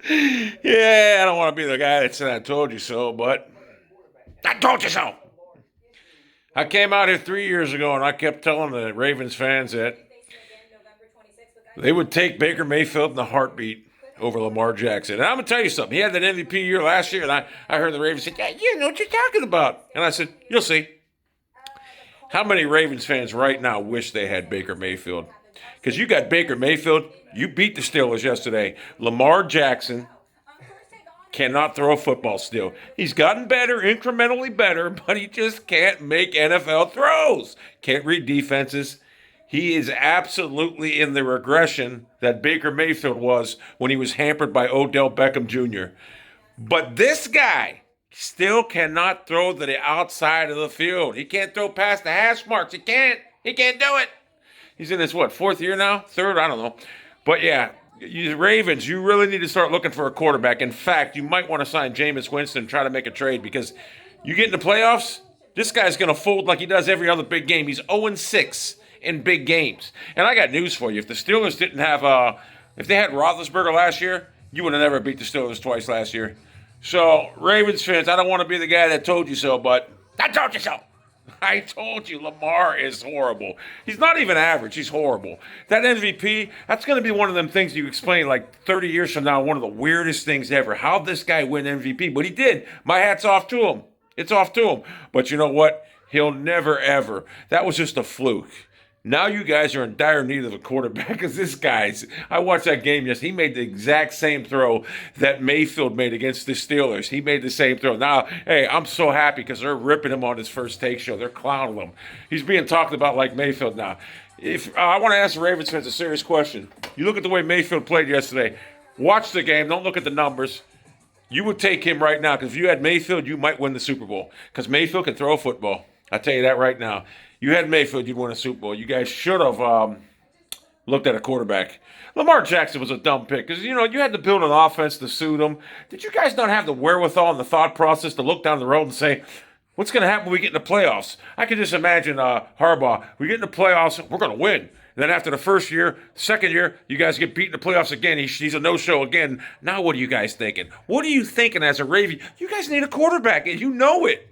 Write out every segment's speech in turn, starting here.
Yeah, I don't want to be the guy that said I told you so, but I told you so. I came out here 3 years ago and I kept telling the Ravens fans that they would take Baker Mayfield in a heartbeat over Lamar Jackson. And I'm going to tell you something. He had that MVP year last year, and I heard the Ravens say, yeah, you know what you're talking about. And I said, you'll see. How many Ravens fans right now wish they had Baker Mayfield? Because you got Baker Mayfield. You beat the Steelers yesterday. Lamar Jackson cannot throw a football still. He's gotten better, incrementally better, but he just can't make NFL throws. Can't read defenses. He is absolutely in the regression that Baker Mayfield was when he was hampered by Odell Beckham Jr. But this guy still cannot throw to the outside of the field. He can't throw past the hash marks. He can't. He can't do it. He's in his, what, fourth year now? Third? I don't know. But yeah, you Ravens, you really need to start looking for a quarterback. In fact, you might want to sign Jameis Winston and try to make a trade because you get in the playoffs, this guy's going to fold like he does every other big game. He's 0-6 in big games. And I got news for you. If the Steelers didn't have, if they had Roethlisberger last year, you would have never beat the Steelers twice last year. So, Ravens fans, I don't want to be the guy that told you so, but I told you so. I told you Lamar is horrible. He's not even average. He's horrible. That MVP, that's going to be one of them things you explain like 30 years from now, one of the weirdest things ever. How'd this guy win MVP? But he did. My hat's off to him. It's off to him. But you know what? He'll never, ever. That was just a fluke. Now you guys are in dire need of a quarterback because this guy's. I watched that game yesterday. He made the exact same throw that Mayfield made against the Steelers. He made the same throw. Now, hey, I'm so happy because they're ripping him on his first take show. They're clowning him. He's being talked about like Mayfield now. If I want to ask the Ravens fans a serious question, you look at the way Mayfield played yesterday. Watch the game. Don't look at the numbers. You would take him right now because if you had Mayfield, you might win the Super Bowl because Mayfield can throw a football. I'll tell you that right now. You had Mayfield, you'd win a Super Bowl. You guys should have looked at a quarterback. Lamar Jackson was a dumb pick because, you know, you had to build an offense to suit him. Did you guys not have the wherewithal and the thought process to look down the road and say, what's going to happen when we get in the playoffs? I can just imagine Harbaugh. We get in the playoffs, we're going to win. And then after the first year, second year, you guys get beat in the playoffs again. He's a no-show again. Now what are you guys thinking? What are you thinking as a Raven? You guys need a quarterback, and you know it.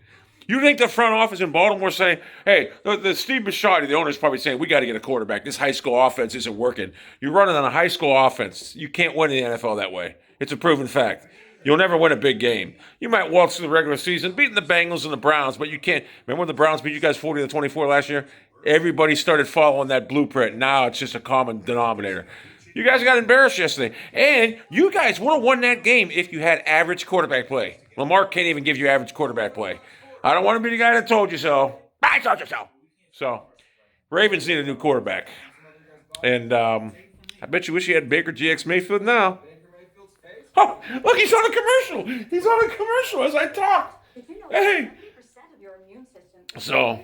You think the front office in Baltimore saying, hey, the Steve Bisciotti, the owner's probably saying, we got to get a quarterback. This high school offense isn't working. You're running on a high school offense. You can't win in the NFL that way. It's a proven fact. You'll never win a big game. You might waltz through the regular season, beating the Bengals and the Browns, but you can't. Remember when the Browns beat you guys 40-24 last year? Everybody started following that blueprint. Now it's just a common denominator. You guys got embarrassed yesterday. And you guys would have won that game if you had average quarterback play. Lamar can't even give you average quarterback play. I don't want to be the guy that told you so. I told you so. So, Ravens need a new quarterback. And I bet you wish you had Baker GX Mayfield now. Oh, look, he's on a commercial. He's on a commercial as I talk. Hey. So,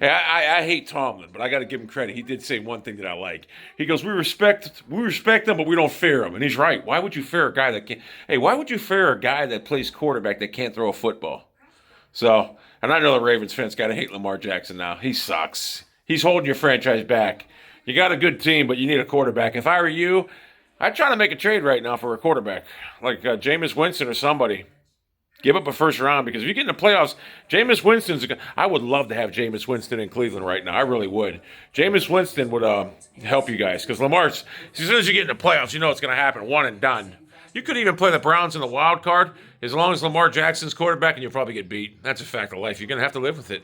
hey, I hate Tomlin, but I got to give him credit. He did say one thing that I like. He goes, we respect them, but we don't fear them. And he's right. Why would you fear a guy that can't? Hey, why would you fear a guy that plays quarterback that can't throw a football? So, and I know the Ravens fans got to hate Lamar Jackson now. He sucks. He's holding your franchise back. You got a good team, but you need a quarterback. If I were you, I'd try to make a trade right now for a quarterback, like Jameis Winston or somebody. Give up a first round because if you get in the playoffs, Jameis Winston's. I would love to have Jameis Winston in Cleveland right now. I really would. Jameis Winston would help you guys because Lamar's. As soon as you get in the playoffs, you know it's going to happen. One and done. You could even play the Browns in the wild card as long as Lamar Jackson's quarterback, and you'll probably get beat. That's a fact of life. You're going to have to live with it.